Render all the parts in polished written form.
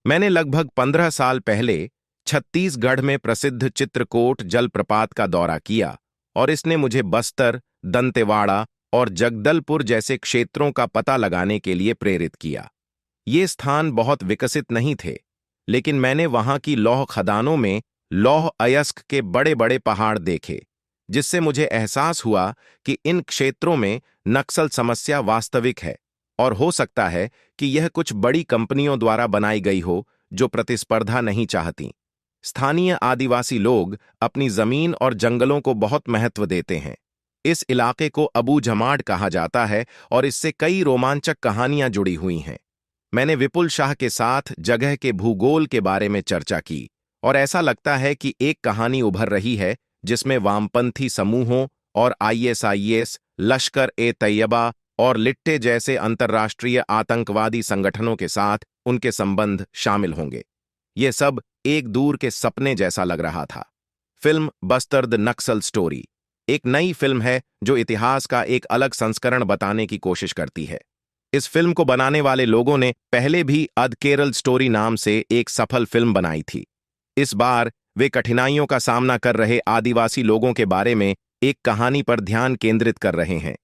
मैंने लगभग 15 साल पहले छत्तीसगढ़ में प्रसिद्ध चित्रकोट जलप्रपात का दौरा किया और इसने मुझे बस्तर, दंतेवाड़ा और जगदलपुर जैसे क्षेत्रों का पता लगाने के लिए प्रेरित किया। ये स्थान बहुत विकसित नहीं थे, लेकिन मैंने वहां की लौह खदानों में लौह अयस्क के बड़े बड़े पहाड़ देखे, जिससे मुझे एहसास हुआ कि इन क्षेत्रों में नक्सल समस्या वास्तविक है और हो सकता है कि यह कुछ बड़ी कंपनियों द्वारा बनाई गई हो जो प्रतिस्पर्धा नहीं चाहती। स्थानीय आदिवासी लोग अपनी जमीन और जंगलों को बहुत महत्व देते हैं। इस इलाके को अबू जमाड कहा जाता है और इससे कई रोमांचक कहानियां जुड़ी हुई हैं। मैंने विपुल शाह के साथ जगह के भूगोल के बारे में चर्चा की और ऐसा लगता है कि एक कहानी उभर रही है जिसमें वामपंथी समूहों और आईएसआईएस, लश्कर-ए-तैयबा और लिट्टे जैसे अंतर्राष्ट्रीय आतंकवादी संगठनों के साथ उनके संबंध शामिल होंगे। यह सब एक दूर के सपने जैसा लग रहा था। Film Bastar the Naxal story एक नई फिल्म है जो इतिहास का एक अलग संस्करण बताने की कोशिश करती है। इस फिल्म को बनाने वाले लोगों ने पहले भी अद केरल स्टोरी नाम से एक सफल फिल्म बनाई थी। इस बार वे कठिनाइयों का सामना कर रहे आदिवासी लोगों के बारे में एक कहानी पर ध्यान केंद्रित कर रहे हैं।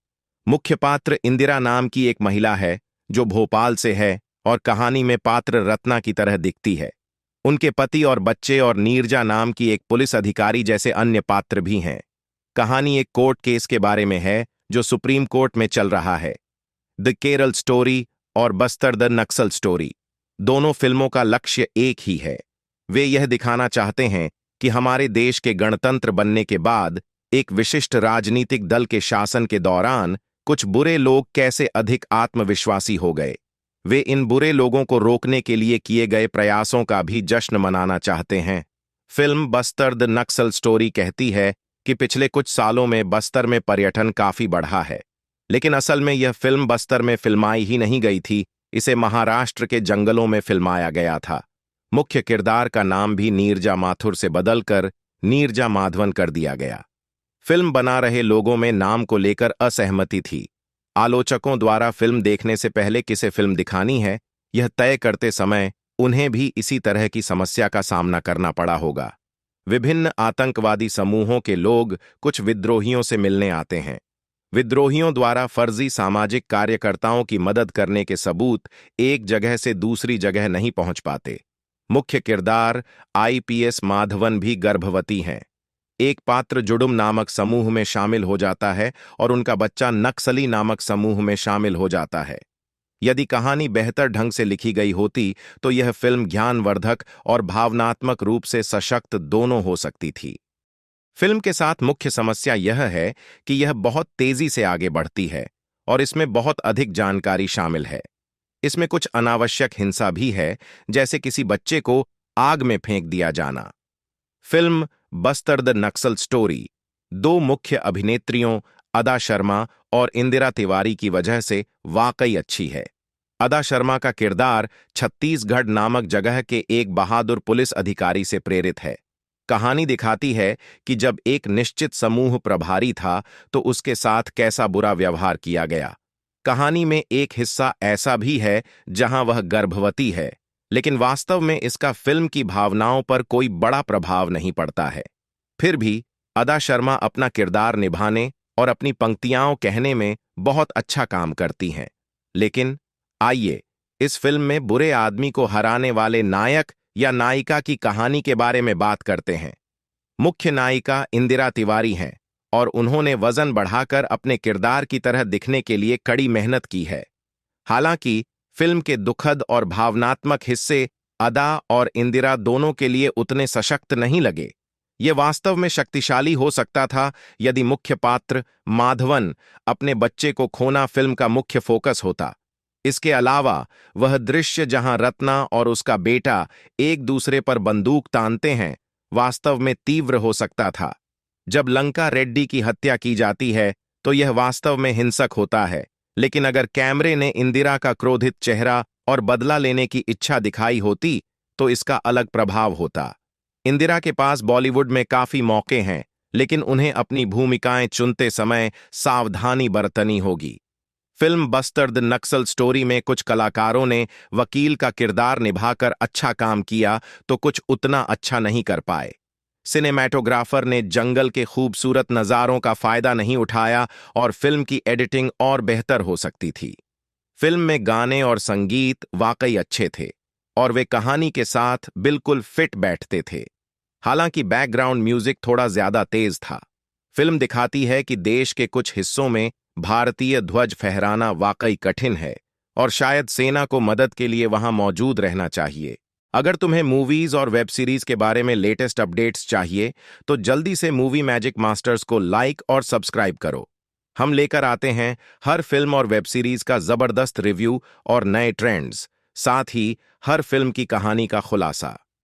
मुख्य पात्र इंदिरा नाम की एक महिला है जो भोपाल से है और कहानी में पात्र रत्ना की तरह दिखती है। उनके पति और बच्चे और नीरजा नाम की एक पुलिस अधिकारी जैसे अन्य पात्र भी हैं। कहानी एक कोर्ट केस के बारे में है जो सुप्रीम कोर्ट में चल रहा है। द केरल स्टोरी और बस्तर द नक्सल स्टोरी दोनों फिल्मों का लक्ष्य एक ही है। वे यह दिखाना चाहते हैं कि हमारे देश के गणतंत्र बनने के बाद एक विशिष्ट राजनीतिक दल के शासन के दौरान कुछ बुरे लोग कैसे अधिक आत्मविश्वासी हो गए। वे इन बुरे लोगों को रोकने के लिए किए गए प्रयासों का भी जश्न मनाना चाहते हैं। Film Bastar the Naxal story कहती है कि पिछले कुछ सालों में बस्तर में पर्यटन काफी बढ़ा है, लेकिन असल में यह फिल्म बस्तर में फिल्माई ही नहीं गई थी, इसे महाराष्ट्र के जंगलों में फिल्माया गया था। मुख्य किरदार का नाम भी नीरजा माथुर से बदलकर नीरजा माधवन कर दिया गया। फिल्म बना रहे लोगों में नाम को लेकर असहमति थी। आलोचकों द्वारा फिल्म देखने से पहले किसे फिल्म दिखानी है, यह तय करते समय उन्हें भी इसी तरह की समस्या का सामना करना पड़ा होगा। विभिन्न आतंकवादी समूहों के लोग कुछ विद्रोहियों से मिलने आते हैं। विद्रोहियों द्वारा फर्जी सामाजिक कार्यकर्ताओं की मदद करने के सबूत एक जगह से दूसरी जगह नहीं पहुंच पाते। मुख्य किरदार आईपीएस माधवन भी गर्भवती हैं। एक पात्र जुडुम नामक समूह में शामिल हो जाता है और उनका बच्चा नक्सली नामक समूह में शामिल हो जाता है। यदि कहानी बेहतर ढंग से लिखी गई होती तो यह फिल्म ज्ञानवर्धक और भावनात्मक रूप से सशक्त दोनों हो सकती थी। फिल्म के साथ मुख्य समस्या यह है कि यह बहुत तेजी से आगे बढ़ती है और इसमें बहुत अधिक जानकारी शामिल है। इसमें कुछ अनावश्यक हिंसा भी है, जैसे किसी बच्चे को आग में फेंक दिया जाना। Film Bastar the Naxal story दो मुख्य अभिनेत्रियों अदा शर्मा और इंदिरा तिवारी की वजह से वाकई अच्छी है। अदा शर्मा का किरदार छत्तीसगढ़ नामक जगह के एक बहादुर पुलिस अधिकारी से प्रेरित है। कहानी दिखाती है कि जब एक निश्चित समूह प्रभारी था तो उसके साथ कैसा बुरा व्यवहार किया गया। कहानी में एक हिस्सा ऐसा भी है जहां वह गर्भवती है, लेकिन वास्तव में इसका फिल्म की भावनाओं पर कोई बड़ा प्रभाव नहीं पड़ता है। फिर भी अदा शर्मा अपना किरदार निभाने और अपनी पंक्तियां कहने में बहुत अच्छा काम करती हैं। लेकिन आइए इस फिल्म में बुरे आदमी को हराने वाले नायक या नायिका की कहानी के बारे में बात करते हैं। मुख्य नायिका इंदिरा तिवारी हैं और उन्होंने वजन बढ़ाकर अपने किरदार की तरह दिखने के लिए कड़ी मेहनत की है। हालांकि फिल्म के दुखद और भावनात्मक हिस्से अदा और इंदिरा दोनों के लिए उतने सशक्त नहीं लगे। ये वास्तव में शक्तिशाली हो सकता था यदि मुख्य पात्र माधवन अपने बच्चे को खोना फिल्म का मुख्य फोकस होता। इसके अलावा वह दृश्य जहां रत्ना और उसका बेटा एक दूसरे पर बंदूक तानते हैं वास्तव में तीव्र हो सकता था। जब लंका रेड्डी की हत्या की जाती है तो यह वास्तव में हिंसक होता है, लेकिन अगर कैमरे ने इंदिरा का क्रोधित चेहरा और बदला लेने की इच्छा दिखाई होती तो इसका अलग प्रभाव होता। इंदिरा के पास बॉलीवुड में काफी मौके हैं, लेकिन उन्हें अपनी भूमिकाएं चुनते समय सावधानी बरतनी होगी। Film Bastar the Naxal story में कुछ कलाकारों ने वकील का किरदार निभाकर अच्छा काम किया तो कुछ उतना अच्छा नहीं कर पाए। सिनेमैटोग्राफर ने जंगल के खूबसूरत नज़ारों का फायदा नहीं उठाया और फिल्म की एडिटिंग और बेहतर हो सकती थी। फिल्म में गाने और संगीत वाकई अच्छे थे और वे कहानी के साथ बिल्कुल फिट बैठते थे। हालांकि बैकग्राउंड म्यूजिक थोड़ा ज्यादा तेज था। फिल्म दिखाती है कि देश के कुछ हिस्सों में भारतीय ध्वज फहराना वाकई कठिन है और शायद सेना को मदद के लिए वहां मौजूद रहना चाहिए। अगर तुम्हें मूवीज और वेब सीरीज के बारे में लेटेस्ट अपडेट्स चाहिए तो जल्दी से मूवी मैजिक मास्टर्स को लाइक और सब्सक्राइब करो। हम लेकर आते हैं हर फिल्म और वेब सीरीज का जबरदस्त रिव्यू और नए ट्रेंड्स, साथ ही हर फिल्म की कहानी का खुलासा।